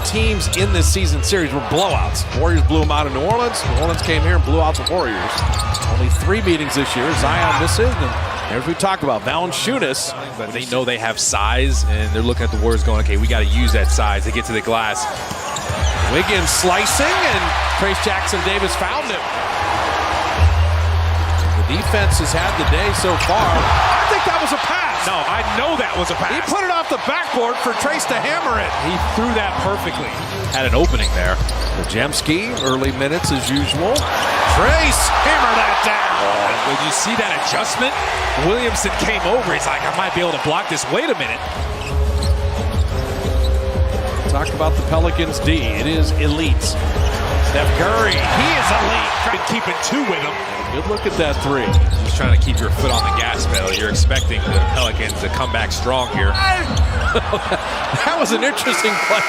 teams in this season series were blowouts. Warriors blew them out in New Orleans. New Orleans came here and blew out the Warriors. Only 3 meetings this year. Zion misses, and as we talked about, Valanciunas. But they know they have size, and they're looking at the Warriors going, okay, we got to use that size to get to the glass. Wiggins slicing, and Trace Jackson-Davis found him. The defense has had the day so far. I think that was a pass. No, I know that was a pass. He put it off the backboard for Trace to hammer it. He threw that perfectly. Had an opening there. Pajemski, early minutes as usual. Trace, hammer that down. When you see that adjustment, Williamson came over. He's like, I might be able to block this. Wait a minute. Talk about the Pelicans D. It is elite. Steph Curry, he is elite. Been keeping 2 with him. Good look at that 3. Just trying to keep your foot on the gas pedal. You're expecting the Pelicans to come back strong here. That was an interesting play.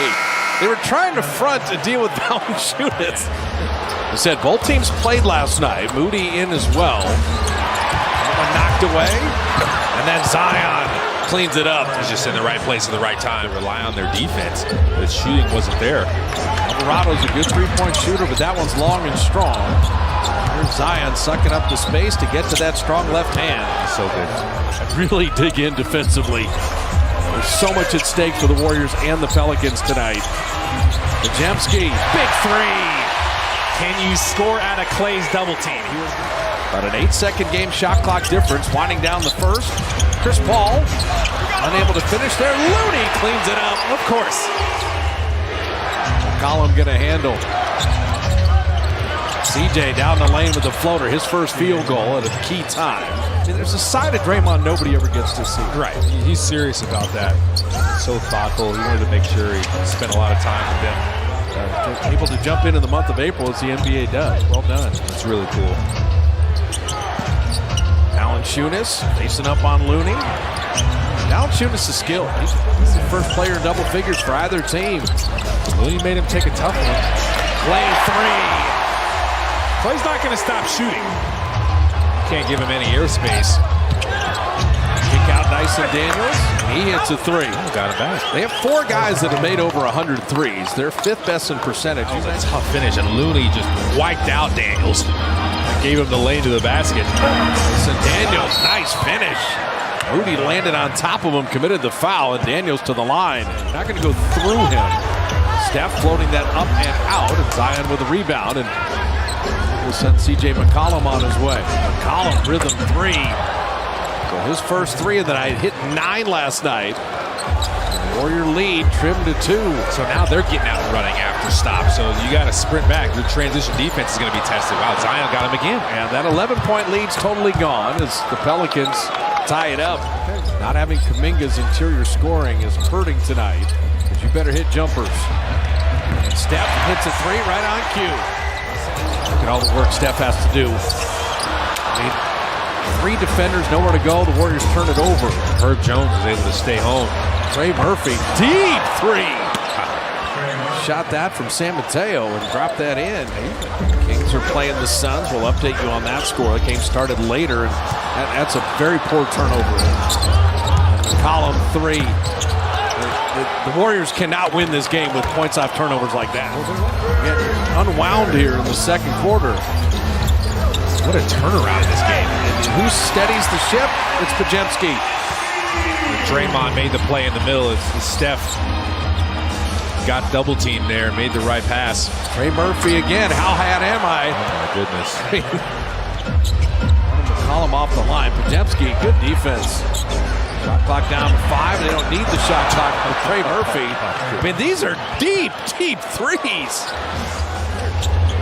They were trying to front to deal with Valanciunas. I said both teams played last night. Moody in as well. One knocked away. And then Zion cleans it up. He's just in the right place at the right time. Rely on their defense. The shooting wasn't there. Alvarado's a good 3-point shooter, but that one's long and strong. Here's Zion sucking up the space to get to that strong left hand. So good. Really dig in defensively. There's so much at stake for the Warriors and the Pelicans tonight. Pajemski, big 3. Can you score out of Clay's double team? About an 8-second game shot clock difference. Winding down the first. Chris Paul unable to finish there. Looney cleans it up. Of course. McCollum gonna handle. CJ down the lane with the floater. His first field goal at a key time. I mean, there's a side of Draymond nobody ever gets to see. Right. He's serious about that. So thoughtful. He wanted to make sure he spent a lot of time with them. Able to jump in the month of April as the NBA does. Well done. It's really cool. Valanciunas facing up on Looney. Valanciunas is skilled. He's the first player in double figures for either team. Looney made him take a tough one. Clay 3. Clay's not going to stop shooting. Can't give him any airspace. Kick out Dyson Daniels. He hits a 3. Got it back. They have 4 guys that have made over 100 threes. They're 5th best in percentage. That was a tough finish, and Looney just wiped out Daniels. Gave him the lane to the basket. Dyson Daniels, nice finish. Moody landed on top of him, committed the foul, and Daniels to the line. Not going to go through him. Steph floating that up and out, and Zion with a rebound, and will send C.J. McCollum on his way. McCollum, rhythm 3. So his first 3 of the night, hit 9 last night. Warrior lead trimmed to 2. So now they're getting out and running after stop. So you got to sprint back. Your transition defense is going to be tested. Wow, Zion got him again. And that 11-point lead's totally gone as the Pelicans tie it up. Not having Kuminga's interior scoring is hurting tonight, because you better hit jumpers. And Steph hits a 3 right on cue. Look at all the work Steph has to do. I mean, 3 defenders, nowhere to go. The Warriors turn it over. Herb Jones was able to stay home. Trey Murphy, deep 3. Shot that from San Mateo and dropped that in. Kings are playing the Suns. We'll update you on that score. The game started later, and that's a very poor turnover. McCollum 3. The Warriors cannot win this game with points off turnovers like that. Get unwound here in the second quarter. What a turnaround in this game. And who steadies the ship? It's Pajemski. Draymond made the play in the middle. It's Steph got double teamed there, made the right pass. Trey Murphy again. How bad am I? Oh my goodness. McCollum off the line. Pajemski, good defense. Shot clock down to 5. They don't need the shot clock with Trey Murphy. I mean, these are deep, deep threes.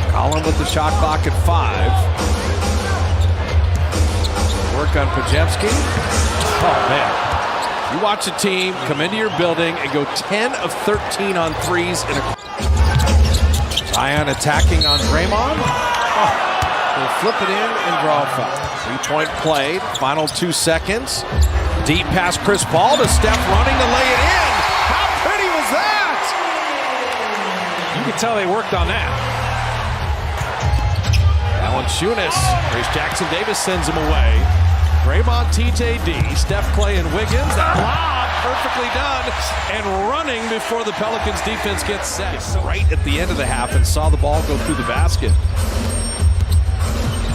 McCollum with the shot clock at 5. Work on Pajemski. Oh, man. You watch a team come into your building and go 10 of 13 on threes in a... Zion attacking on Draymond. Oh, they'll flip it in and draw a foul. 3-point play, final 2 seconds. Deep pass Chris Paul to Steph running to lay it in. How pretty was that? You can tell they worked on that. Valanciunas. Trace Jackson-Davis sends him away. Draymond, TJD, Steph, Clay, and Wiggins. That lob perfectly done and running before the Pelicans defense gets set. Right at the end of the half and saw the ball go through the basket.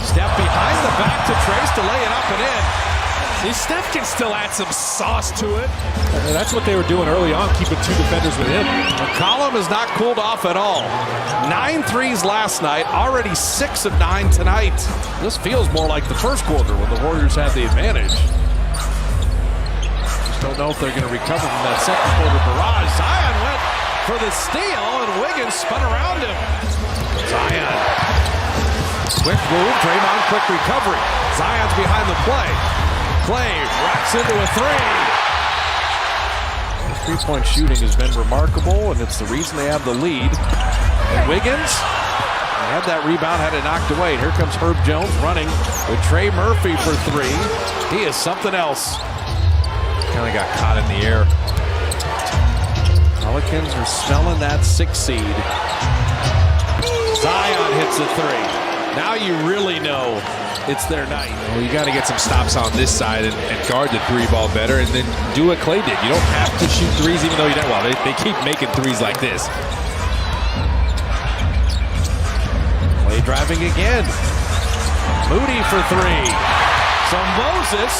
Steph behind the back to Trace to lay it up and in. See, Steph can still add some sauce to it. And that's what they were doing early on, keeping two defenders with him. McCollum has not cooled off at all. 9 threes last night, already 6 of 9 tonight. This feels more like the first quarter when the Warriors had the advantage. Just don't know if they're going to recover from that second quarter barrage. Zion went for the steal, and Wiggins spun around him. Zion. Quick move, Draymond, quick recovery. Zion's behind the play. Clay racks into a three. Three-point shooting has been remarkable, and it's the reason they have the lead. And Wiggins had that rebound, had it knocked away. Here comes Herb Jones running with Trey Murphy for three. He is something else. Kind of got caught in the air. Pelicans are smelling that 6 seed. Zion hits a three. Now you really know it's their night. Well, you got to get some stops on this side and guard the three ball better, and then do what Clay did. You don't have to shoot threes even though you don't. Well, they keep making threes like this. Clay driving again. Moody for three. So Moses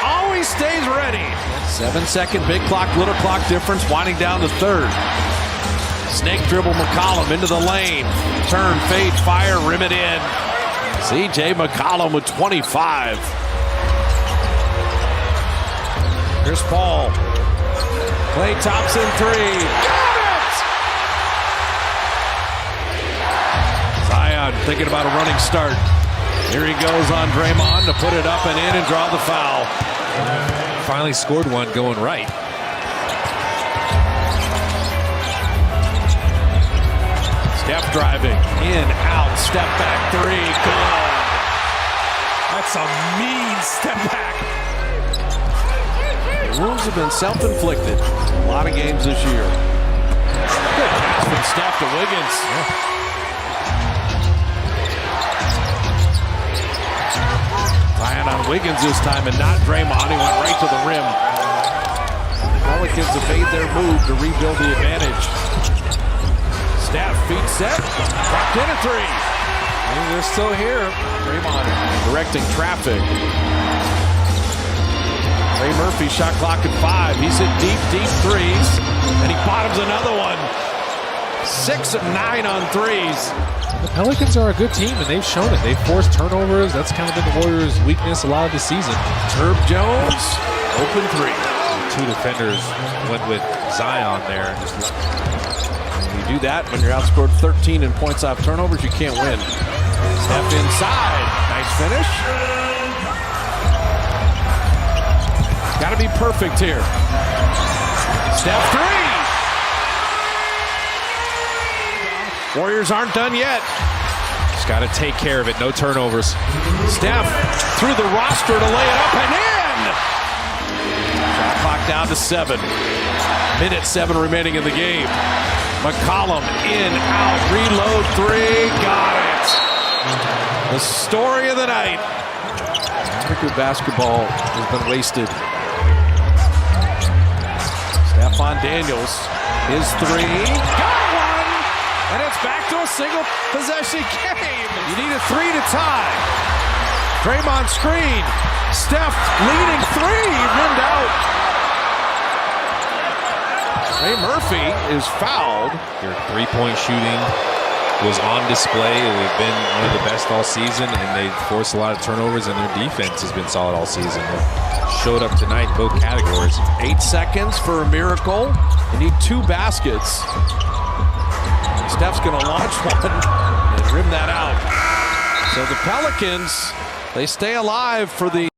always stays ready. 7-second big clock, little clock difference, winding down the third. Snake dribble McCollum into the lane. Turn, fade, fire, rim it in. C.J. McCollum with 25. Here's Paul. Clay Thompson three. Got it! Zion thinking about a running start. Here he goes on Draymond to put it up and in and draw the foul. Finally scored one going right. Steph driving, in, out, step back three, good. That's a mean step back. The wounds have been self-inflicted. A lot of games this year. Good pass from Steph to Wiggins. Zion on Wiggins this time and not Draymond. He went right to the rim. Pelicans have made their move to rebuild the advantage. Steph, feet set, dropped in a three. And they're still here. Draymond directing traffic. Ray Murphy shot clock at 5. He's hit deep threes, and he bottoms another one. 6 of 9 on threes. The Pelicans are a good team, and they've shown it. They've forced turnovers. That's kind of been the Warriors' weakness a lot of the season. Herb Jones, open three. Two defenders went with Zion there. And just you do that when you're outscored 13 in points off turnovers, you can't win. Steph inside. Nice finish. Got to be perfect here. Steph three. Warriors aren't done yet. just got to take care of it. No turnovers. Steph through the roster to lay it up and in. Shot clock down to 7. Minute 7 remaining in the game. McCollum in, out, reload, 3, got it. The story of the night. Good basketball has been wasted. Stephon Daniels, his 3, got one, and it's back to a single possession game. You need a 3 to tie. Draymond screen, Steph leading 3, rimmed out. Ray Murphy is fouled. Their three-point shooting was on display. They've been one of the best all season, and they've forced a lot of turnovers, and their defense has been solid all season. They showed up tonight in both categories. 8 seconds for a miracle. They need 2 baskets. Steph's going to launch one and rim that out. So the Pelicans, they stay alive for the